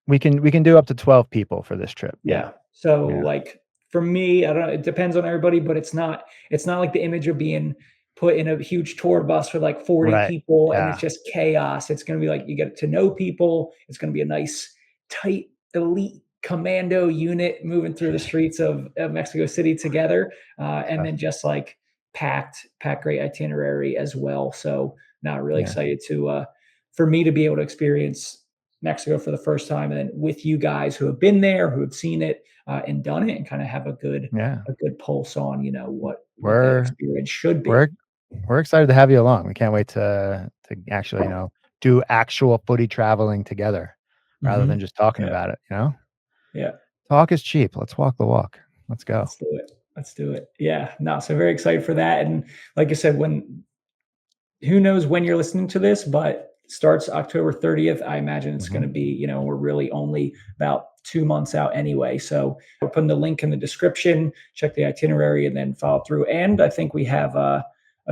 We can do up to 12 people for this trip. Yeah. So like for me, I don't know, it depends on everybody, but it's not like the image of being put in a huge tour bus for like 40 people and it's just chaos. It's going to be like, you get to know people. It's going to be a nice, tight, elite commando unit moving through the streets of Mexico City together. And then just like packed great itinerary as well. So now really excited to, for me to be able to experience Mexico for the first time and then with you guys who have been there, who have seen it and done it and kind of have a good pulse on, what the experience should be. We're excited to have you along. We can't wait to actually, do actual footy traveling together rather than just talking about it, Yeah. Talk is cheap. Let's walk the walk. Let's go. Let's do it. Yeah. No, so very excited for that. And like I said, who knows when you're listening to this, but starts October 30th. I imagine it's going to be, we're really only about 2 months out anyway. So we're putting the link in the description, check the itinerary and then follow through. And I think we have a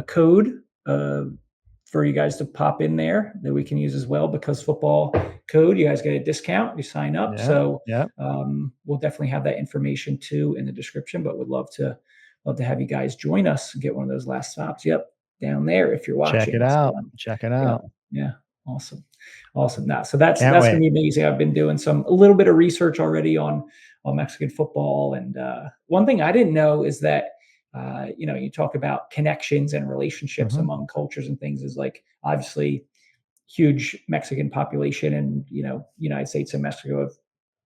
code for you guys to pop in there that we can use as well, Because Football code. You guys get a discount. You sign up. We'll definitely have that information too in the description, but would love to have you guys join us and get one of those last stops. Yep. Down there. If you're watching. Check it out. Yeah. Awesome. Now, so that's Can't going to wait. be amazing. I've been doing a little bit of research already on Mexican football, and one thing I didn't know is that you talk about connections and relationships Mhm. among cultures and things. Is like obviously huge Mexican population, and United States and Mexico have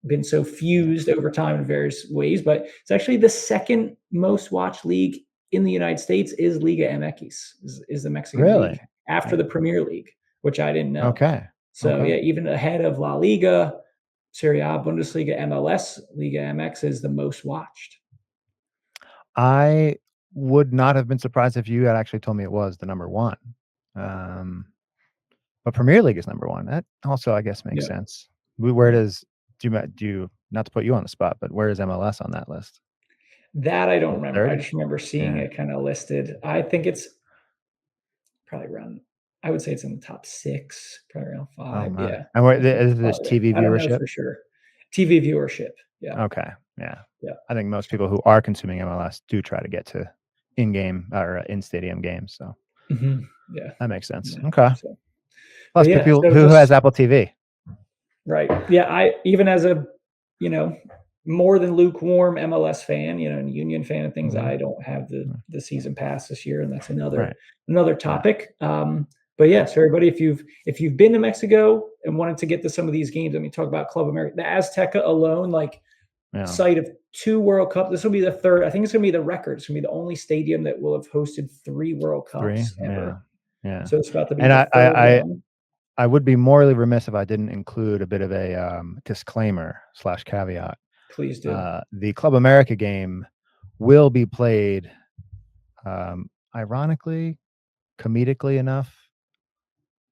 been so fused over time in various ways. But it's actually the second most watched league in the United States is Liga MX, is the Mexican league Really? after the Premier League, which I didn't know. Okay. So Okay. yeah, even ahead of La Liga, Serie A, Bundesliga, MLS, Liga MX is the most watched. I would not have been surprised if you had actually told me it was the number one. But Premier League is number one. That also, I guess, makes Yeah. sense. Where does do you not to put you on the spot, but where is MLS on that list? That I don't Is it remember. I third? just remember seeing Yeah. it kind of listed. I think it's probably around. I would say it's in the top 6, probably around Oh 5. my. Yeah, And where I think it's is this probably TV there. I don't know viewership? for sure. TV viewership. Yeah, Okay. Yeah. yeah. I think most people who are consuming MLS do try to get to in-game or in-stadium games. So Yeah, that makes sense. yeah. Okay. So, but Plus, yeah, people so who has just Apple TV. right. Yeah, I even as a you know more than lukewarm MLS fan, and Union fan and things. Mhm. I don't have the season pass this year, and that's another Right. another Yeah. topic. But yeah, so everybody, if you've been to Mexico and wanted to get to some of these games, I mean, talk about Club America, the Azteca alone, like Yeah. site of 2 World Cups. This will be the third. I think it's going to be the record. It's going to be the only stadium that will have hosted 3 World 3. Cups ever. Yeah. So it's about to be And the third one. I would be morally remiss if I didn't include a bit of a disclaimer / caveat. Please do. The Club America game will be played, ironically, comedically enough,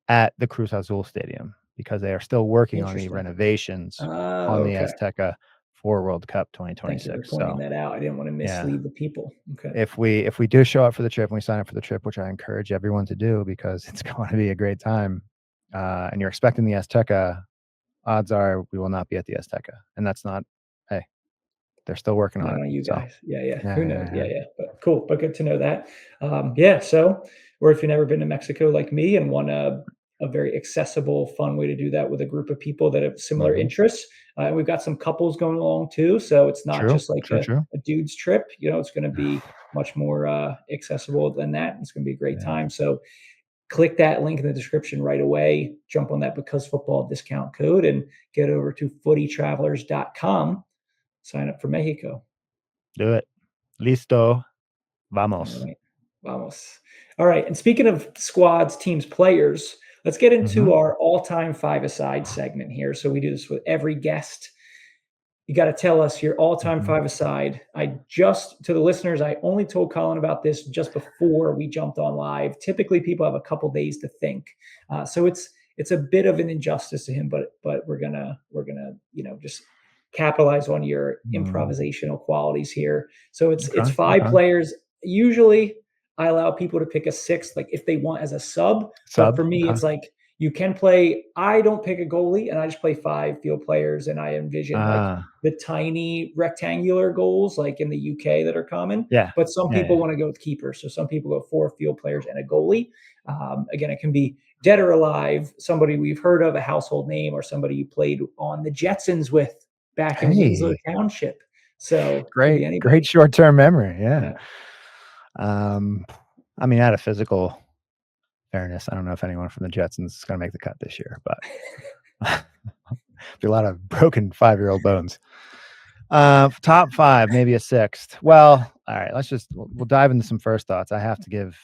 at the Cruz Azul Stadium because they are still working on the Interesting. renovations on the Okay. Azteca for World Cup Thank you for 2026. pointing So that out. I didn't want to yeah, mislead the people. Okay. if we do show up for the trip and we sign up for the trip, which I encourage everyone to do because it's going to be a great time, and you're expecting the Azteca, odds are we will not be at the Azteca, and that's not. Hey, they're still working on Not it. on you So guys. Yeah. yeah, Who knows? yeah, Yeah, yeah. yeah. But cool. But good to know that. Yeah. So, or if you've never been to Mexico like me and want a very accessible, fun way to do that with a group of people that have similar Mhm. interests, and we've got some couples going along too. So it's not True, just like true, true. a dude's trip. It's going to be much more accessible than that. It's going to be a great Yeah. time. So click that link in the description right away. Jump on that Because Football discount code and get over to footytravelers.com. Sign up for Mexico. Do it. Listo. All Vamos. right. Vamos. All right. And speaking of squads, teams, players, let's get into Mhm. our all-time five-a-side segment here. So we do this with every guest. You got to tell us your all-time Mhm. five-a-side. To the listeners, I only told Colin about this just before we jumped on live. Typically, people have a couple days to think, so it's a bit of an injustice to him. But we're gonna just capitalize on your Mm. improvisational qualities here. So it's Okay, 5 okay. players. Usually, I allow people to pick a 6th, like if they want as a sub. But Sub? for me, Okay. it's like you can play. I don't pick a goalie, and I just play 5 field players, and I envision like Ah, the tiny rectangular goals like in the UK that are common. yeah. But some Yeah, people yeah. want to go with keepers. So some people go 4 field players and a goalie. Again, it can be dead or alive, somebody we've heard of, a household name, or somebody you played on the Jetsons with back in Winslow Hey, Township. So it could be great anybody. short-term memory, yeah. Yeah. Um, I mean, out of physical fairness, I don't know if anyone from the Jetsons is gonna make the cut this year, but be a lot of broken 5-year-old bones. Top 5, maybe a 6th. Well, all right, we'll dive into some first thoughts. I have to give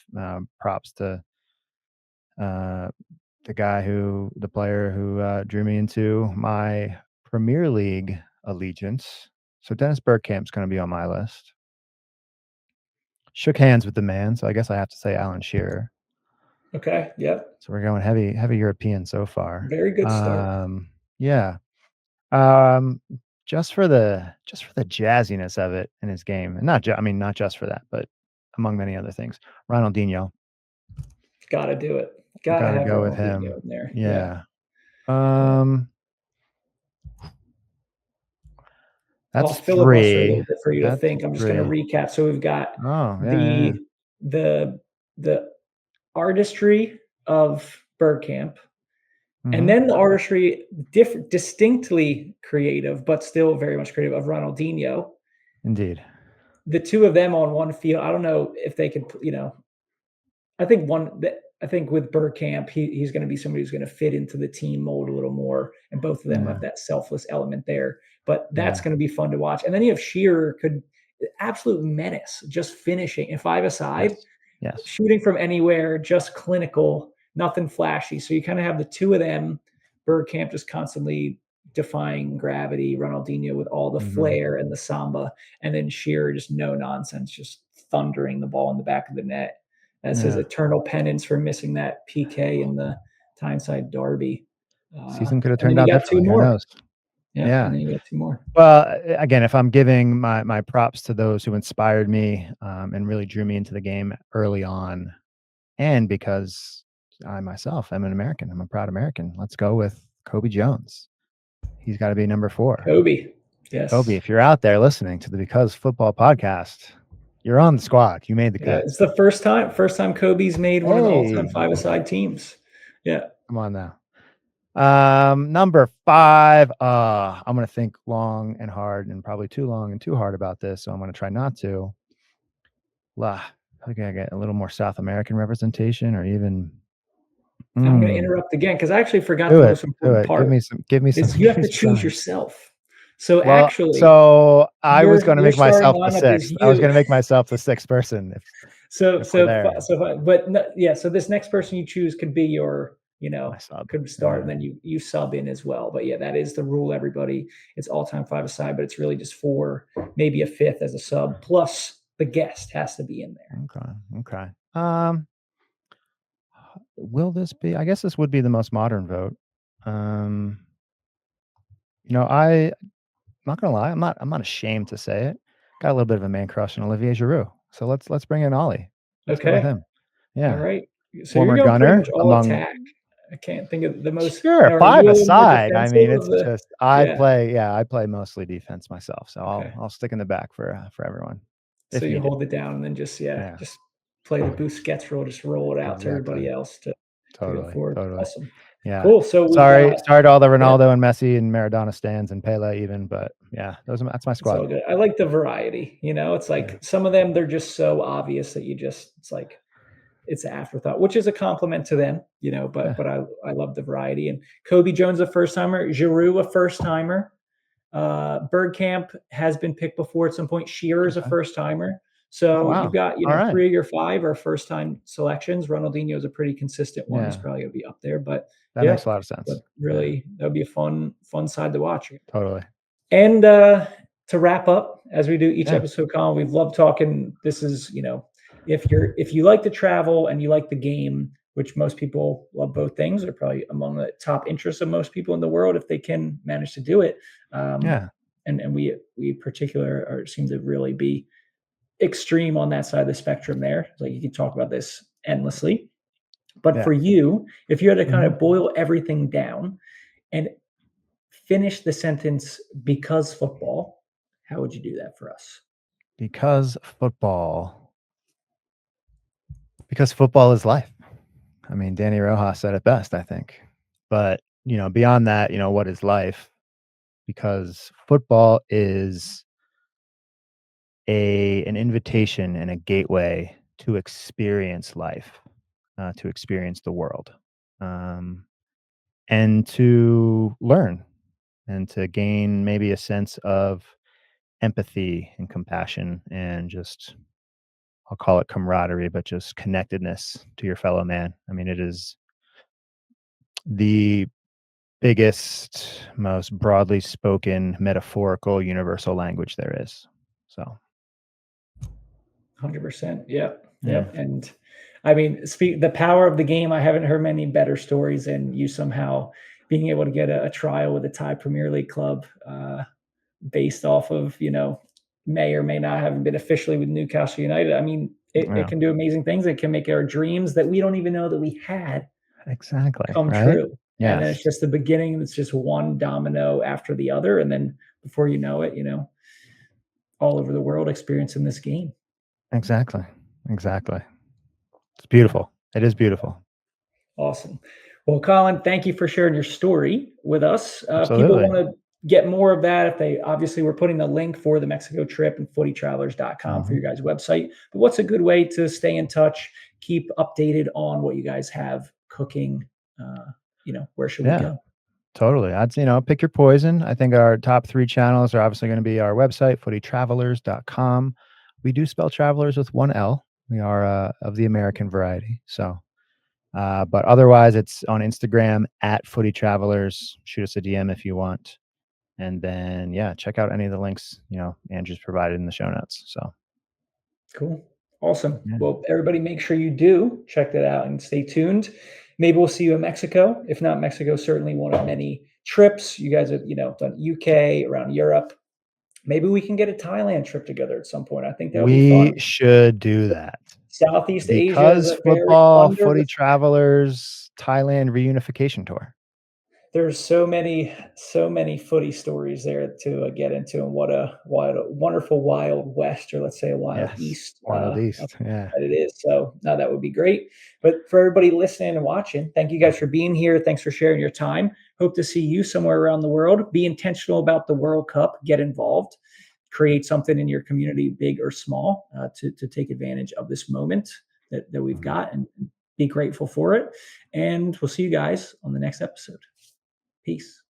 props to the player who drew me into my Premier League allegiance. So Dennis Bergkamp's going to be on my list. Shook hands with the man, so I guess I have to say Alan Shearer. Okay. Yep. So we're going heavy European so far. Very good start. Yeah. Just for the jazziness of it in his game, and not just for that, but among many other things. Ronaldinho, Got to do it. Got to got to have go with Ronaldinho him. in there. Yeah. Yeah. I'll That's filibuster a 3. little bit for you to That's think. I'm just going to 3. recap. So we've got Oh, yeah. the the artistry of Bergkamp, And then the artistry, distinctly creative, but still very much creative, of Ronaldinho. Indeed. The two of them on one field, I don't know if they could, I think with Bergkamp, he's going to be somebody who's going to fit into the team mold a little more, and both of them have that selfless element there. But that's going to be fun to watch. And then you have Shearer, absolute menace, just finishing and five-a-side, yes, shooting from anywhere, just clinical, nothing flashy. So you kind of have the two of them. Bergkamp just constantly defying gravity, Ronaldinho with all the flair and the samba, and then Shearer just no nonsense, just thundering the ball in the back of the net. That's his eternal penance for missing that PK in the Tyneside derby. Season could have and then turned you out got two differently. Who more. knows? Yeah, and then you got two more. Well, again, if I'm giving my props to those who inspired me and really drew me into the game early on, and because I myself am an American, I'm a proud American. Let's go with Kobe Jones. He's got to be number 4. Kobe, yes. Kobe, if you're out there listening to the Because Football podcast, you're on the squad. You made the cut. It's the first time Kobe's made one of the all-time five-a-side teams. Yeah. Come on now. Number 5. I'm going to think long and hard, and probably too long and too hard about this, so I'm going to try not to. I think I get a little more South American representation, or even. I'm going to interrupt again because I actually forgot the most important part. Give me some. You have to choose yourself. So I was going to make myself the 6th. I was going to make myself the 6th person. So this next person you choose could be your, could start, and then you sub in as well. But yeah, that is the rule, everybody. It's all-time five-a-side, but it's really just 4, maybe a 5th as a sub, plus the guest has to be in there. Okay. Will this be? I guess this would be the most modern vote. I'm not gonna lie. I'm not ashamed to say it. Got a little bit of a man crush on Olivier Giroud. So let's bring in Ollie. Let's go with him. Yeah. All right. So former you're going gunner pretty much all attack. I can't think of the most. Sure, five-a-side. I mean, it's just I play mostly defense myself, so I'll stick in the back for everyone. So you hold it down and then just play the Busquets role, just roll it out to everybody else to go forward. Totally. Awesome. Yeah. Cool. So sorry to all the Ronaldo and Messi and Maradona stands and Pele even, but yeah, that's my squad. It's all good. I like the variety. It's like some of them, they're just so obvious that it's like it's an afterthought, which is a compliment to them, but I love the variety. And Kobe Jones, a first timer, Giroud, a first timer. Bergkamp has been picked before at some point. Shearer is a first timer. So you've got 3 of your 5 are first time selections. Ronaldinho is a pretty consistent one. He's probably going to be up there, but that makes a lot of sense. But really, that would be a fun side to watch. Totally. And to wrap up, as we do each episode, Colin, we've loved talking. This is, if you like to travel and you like the game, which most people love both things, are probably among the top interests of most people in the world if they can manage to do it. And we particular seem to really be extreme on that side of the spectrum there. Like you could talk about this endlessly. But for you, if you had to kind of boil everything down and finish the sentence, because football, how would you do that for us? Because football is life. I mean, Danny Rojas said it best, I think. But, beyond that, what is life? Because football is an invitation and a gateway to experience life, to experience the world, and to learn and to gain maybe a sense of empathy and compassion and just, I'll call it camaraderie, but just connectedness to your fellow man. I mean, it is the biggest, most broadly spoken, metaphorical, universal language there is. So 100%. Yeah. And I mean, the power of the game. I haven't heard many better stories than you somehow being able to get a trial with a Thai Premier League club based off of, may or may not have been officially with Newcastle United. I mean, it can do amazing things. It can make our dreams that we don't even know that we had come true. Yeah. And then it's just the beginning. It's just one domino after the other. And then before you know it, all over the world experiencing this game. Exactly. It's beautiful. It is beautiful. Awesome. Well, Colin, thank you for sharing your story with us. If people Absolutely. want to get more of that, if they obviously we're putting the link for the Mexico trip and footytravelers.com for Mhm. your guys' website. But what's a good way to stay in touch, keep updated on what you guys have cooking? Where should we Yeah, go? totally. Pick your poison. I think our top 3 channels are obviously gonna be our website, footytravelers.com. We do spell travelers with 1 L. We are, of the American variety, so, but otherwise, it's on Instagram at Footy Travelers. Shoot us a DM if you want, and then, yeah, check out any of the links, Andrew's provided in the show notes, so, Cool. Awesome. yeah. Well, everybody make sure you do check that out and stay tuned. Maybe we'll see you in Mexico. If not Mexico, certainly one of many trips. You guys have, done UK, around Europe. Maybe we can get a Thailand trip together at some point. I think that would be We fun. should do that. Southeast Asia is Because a very football, wonder. Footy Travelers, Thailand reunification tour. There's so many footy stories there to get into, and what a wonderful wild west, or let's say a wild Yes, east, Wild that East, yeah. it is. So no, that would be great. But for everybody listening and watching, thank you guys for being here. Thanks for sharing your time. Hope to see you somewhere around the world. Be intentional about the World Cup. Get involved. Create something in your community, big or small, to take advantage of this moment that we've Mhm. got, and be grateful for it. And we'll see you guys on the next episode. Peace.